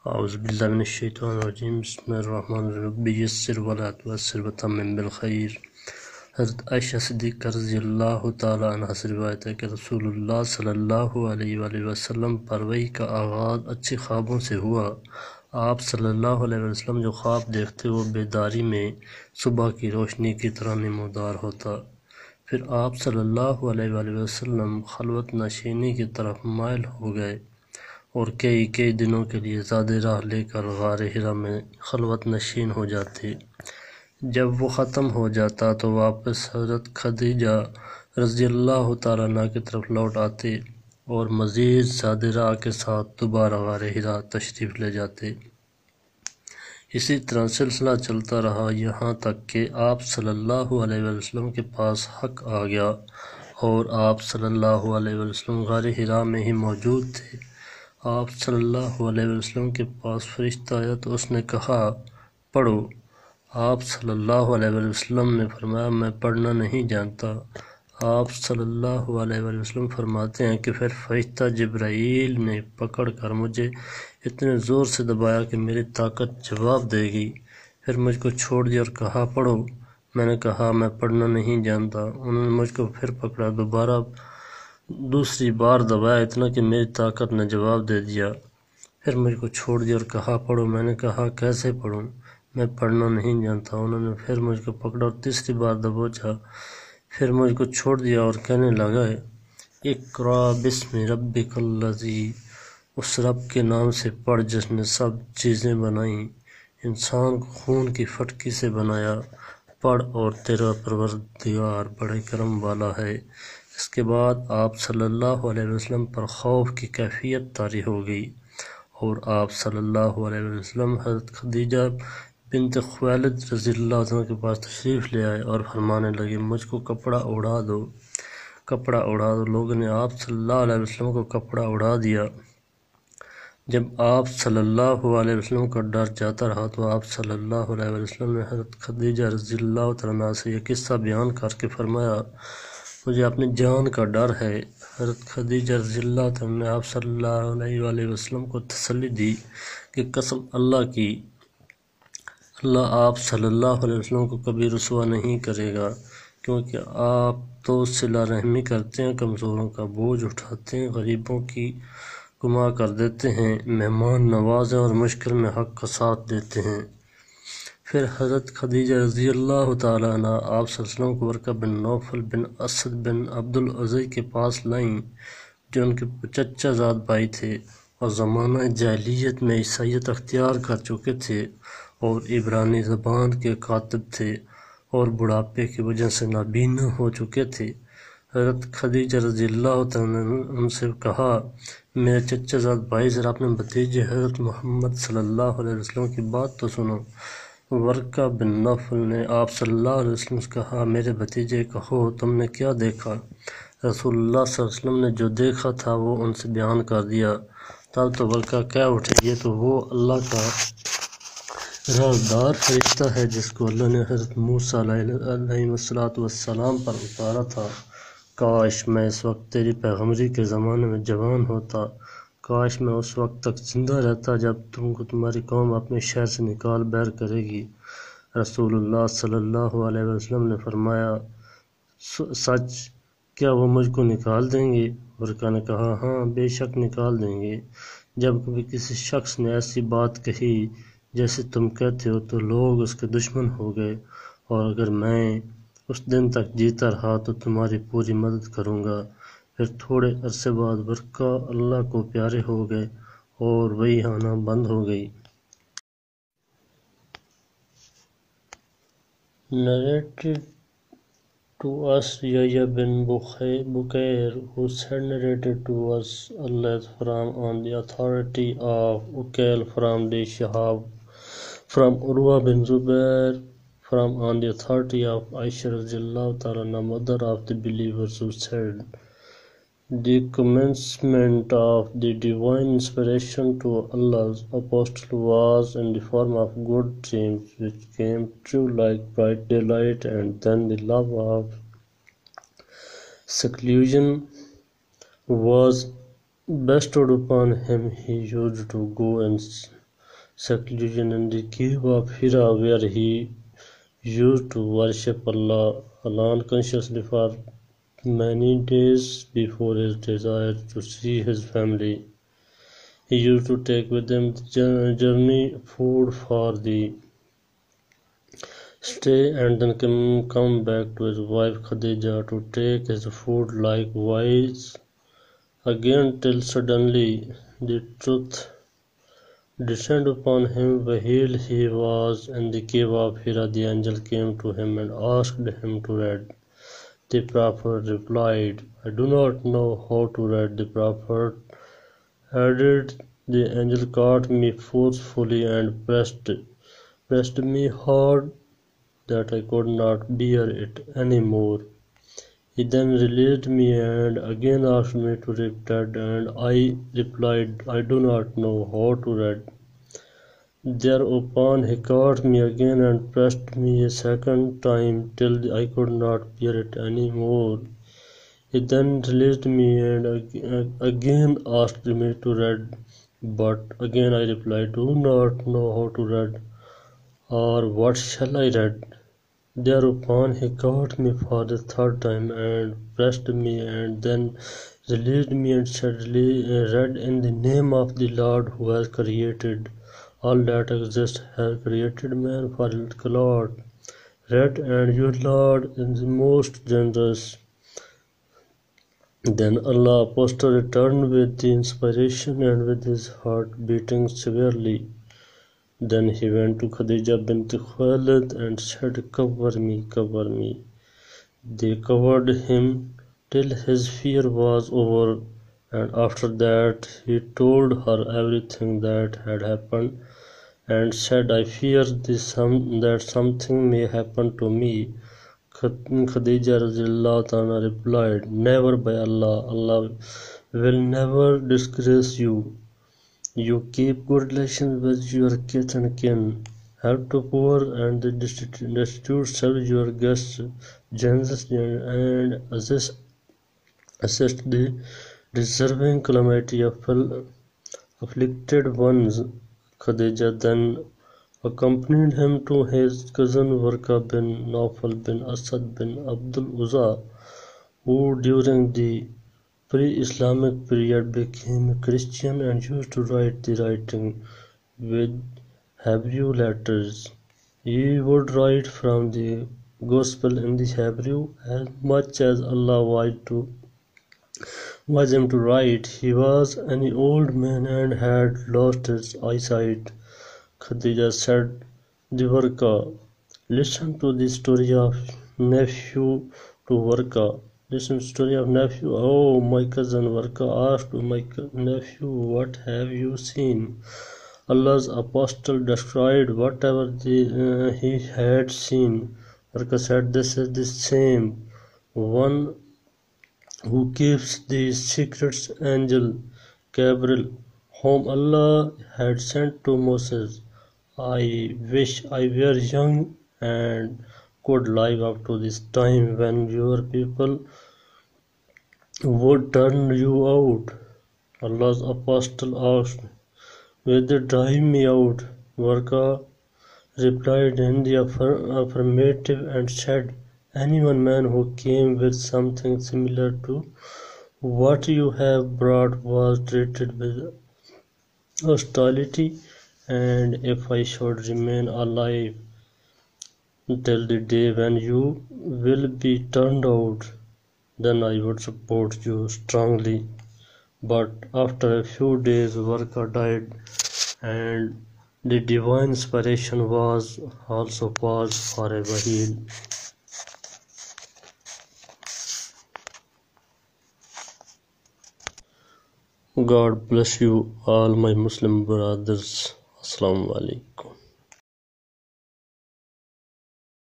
اعوذ باللہ من الشیطان الرجیم بسم اللہ الرحمن الرحیم بیسر ولا تعسر وتمم بالخیر۔ حضرت عائشہ صدیقہ رضی اللہ تعالیٰ عنہ سے روایت ہے کہ رسول اللہ صلی اللہ علیہ وآلہ وسلم پر وحی کا آغاز اچھے خوابوں سے ہوا۔ آپ صلی اللہ علیہ وسلم جو خواب دیکھتے وہ بیداری میں صبح کی روشنی کی طرح نمودار ہوتا۔ پھر آپ صلی اللہ علیہ وآلہ وسلم خلوت نشینی کی طرف مائل ہو گئے اور کئی دنوں کے لیے زیادہ راہ لے کر غار حرا میں خلوت نشین ہو جاتے۔ جب وہ ختم ہو جاتا تو واپس حضرت خدیجہ رضی اللہ تعالیٰ عنہ کی طرف لوٹ آتے اور مزید زیادہ راہ کے ساتھ دوبارہ غار حرا تشریف لے جاتے۔ اسی طرح سلسلہ چلتا رہا یہاں تک کہ آپ صلی اللہ علیہ وسلم کے پاس حق آ گیا اور آپ صلی اللہ علیہ وسلم غار حرا میں ہی موجود تھے۔ آپ صلی اللہ علیہ وسلم کے پاس فرشتہ آیا تو اس نے کہا پڑھو۔ آپ صلی اللہ علیہ وسلم نے فرمایا میں پڑھنا نہیں جانتا۔ آپ صلی اللہ علیہ وسلم فرماتے ہیں کہ پھر فرشتہ جبرائیل نے پکڑ کر مجھے اتنے زور سے دبایا کہ میری طاقت جواب دے گئی۔ پھر مجھ کو چھوڑ دیا اور کہا پڑھو۔ میں نے کہا میں پڑھنا نہیں جانتا۔ انہوں نے مجھ کو پھر پکڑا، دوسری بار دبایا اتنا کہ میری طاقت نے جواب دے دیا۔ پھر مجھ کو چھوڑ دیا اور کہا پڑھو۔ میں نے کہا کیسے پڑھوں؟ میں پڑھنا نہیں جانتا۔ انہوں نے پھر مجھ کو پکڑا اور تیسری بار دبوچا۔ پھر مجھ کو چھوڑ دیا اور کہنے لگا اقرأ بسم ربک الذی، اس رب کے نام سے پڑھ جس نے سب چیزیں بنائیں، انسان کو خون کی فٹکی سے بنایا، پڑھ اور تیرا پروردگار بڑے کرم والا ہے۔ اس کے بعد آپ صلی اللہ علیہ وسلم پر خوف کی کیفیت طاری ہو گئی اور آپ صلی اللہ علیہ وسلم حضرت خدیجہ بنت خویلد رضی اللہ عنہ کے پاس تشریف لے آئے اور فرمانے لگے مجھ کو کپڑا اڑا دو، کپڑا اڑا دو۔ لوگوں نے آپ صلی اللہ علیہ وسلم کو کپڑا اڑا دیا۔ جب آپ صلی اللہ علیہ وسلم کا ڈر جاتا رہا تو آپ صلی اللہ علیہ وسلم نے حضرت خدیجہ رضی اللہ عنہ سے یہ قصہ بیان کر کے فرمایا مجھے اپنی جان کا ڈر ہے۔ حضرت خدیجہ رضی اللہ عنہ نے آپ صلی اللہ علیہ وآلہ وسلم کو تسلی دی کہ قسم اللہ کی، اللہ آپ صلی اللہ علیہ وسلم کو کبھی رسوا نہیں کرے گا، کیونکہ آپ تو صلہ رحمی کرتے ہیں، کمزوروں کا بوجھ اٹھاتے ہیں، غریبوں کی گما کر دیتے ہیں، مہمان نواز ہیں اور مشکل میں حق کا ساتھ دیتے ہیں۔ پھر حضرت خدیجہ رضی اللہ تعالیٰ عنہ آپ صلی اللہ علیہ وسلم کو ورقہ بن نوفل بن اسد بن عبد العزی کے پاس لائیں جو ان کے چچا زاد بھائی تھے اور زمانہ جاہلیت میں عیسائیت اختیار کر چکے تھے اور عبرانی زبان کے کاتب تھے اور بڑھاپے کی وجہ سے نابینا ہو چکے تھے۔ حضرت خدیجہ رضی اللہ تعالیٰ نے ان سے کہا میرے چچا زاد بھائی ذرا اپنے بھتیجے حضرت محمد صلی اللہ علیہ وسلم کی بات تو سنو۔ ورقہ بن نوفل نے آپ صلی اللہ علیہ وسلم سے کہا میرے بھتیجے کہو تم نے کیا دیکھا؟ رسول اللہ صلی اللہ علیہ وسلم نے جو دیکھا تھا وہ ان سے بیان کر دیا۔ تب تو ورقہ کہہ اٹھے یہ تو وہ اللہ کا رازدار فرشتہ ہے جس کو اللہ نے حضرت موسیٰ علیہ السلام پر اتارا تھا۔ کاش میں اس وقت تیری پیغمبری کے زمانے میں جوان ہوتا، کاش میں اس وقت تک زندہ رہتا جب تم کو تمہاری قوم اپنے شہر سے نکال بیر کرے گی۔ رسول اللہ صلی اللہ علیہ وسلم نے فرمایا سچ؟ کیا وہ مجھ کو نکال دیں گے؟ ورقہ نے کہا ہاں بے شک نکال دیں گے۔ جب کبھی کسی شخص نے ایسی بات کہی جیسے تم کہتے ہو تو لوگ اس کے دشمن ہو گئے، اور اگر میں اس دن تک جیتا رہا تو تمہاری پوری مدد کروں گا۔ پھر تھوڑے عرصے بعد ورقہ اللہ کو پیارے ہو گئے اور وحی آنا بند ہو گئی۔ Narrated to us Yahya bin Bukair, who said narrated to us Allah from on the authority of Ukail from the Shahab, from Urwa bin Zubair, from on the authority of Aisha radiallahu ta'ala, mother of the believers, who said, the commencement of the divine inspiration to Allah's apostle was in the form of good dreams which came true like bright daylight, and then the love of seclusion was bestowed upon him. He used to go and seclusion in the cave of Hira, where he used to worship Allah alone consciously for many days before his desire to see his family. He used to take with him the journey food for the stay and then come back to his wife Khadija to take his food likewise again till suddenly the truth descended upon him. While he was in the cave of Hira, the angel came to him and asked him to read. The Prophet replied, I do not know how to read. The Prophet added, the angel caught me forcefully and pressed me hard that I could not bear it any more. He then released me and again asked me to read, and I replied, I do not know how to read. Thereupon he caught me again and pressed me a second time till I could not bear it any more. He then released me and again asked me to read, but again I replied, do not know how to read, or what shall I read? Thereupon he caught me for the third time and pressed me and then released me and said, read in the name of the Lord who has created all that exists, has created man for his Lord. Read, and your Lord is the most generous. Then Allah Apostle returned with the inspiration and with his heart beating severely. Then he went to Khadija bint Khuwailid and said, cover me, cover me. They covered him till his fear was over, and after that he told her everything that had happened and said, I fear that something may happen to me. Khadija replied, never, by Allah, Allah will never disgrace you. You keep good relations with your kith and kin, help to poor and the destitute, serve your guests generously, and assist the deserving calamity of afflicted ones. Khadija then accompanied him to his cousin Warqa bin Nawfal bin Asad bin Abdul Uzza, who during the pre-Islamic period became a Christian and used to write the writing with Hebrew letters. He would write from the Gospel in the Hebrew as much as Allah was him to write. He was an old man and had lost his eyesight. Khadija said to Warqa, listen to the story of nephew to Warqa. Listen to the story of nephew. Oh, my cousin. Warqa asked my nephew, what have you seen? Allah's apostle described whatever he had seen. Warqa said, this is the same one who keeps the secrets, angel Gabriel, whom Allah had sent to Moses. I wish I were young and could live up to this time when your people would turn you out. Allah's apostle asked, will they drive me out? Warqa replied in the affirmative and said, any one man who came with something similar to what you have brought was treated with hostility, and if I should remain alive till the day when you will be turned out, then I would support you strongly. But after a few days Warqa died, and the divine inspiration was also paused for a while. God bless you all, my Muslim brothers. Assalamu alaikum.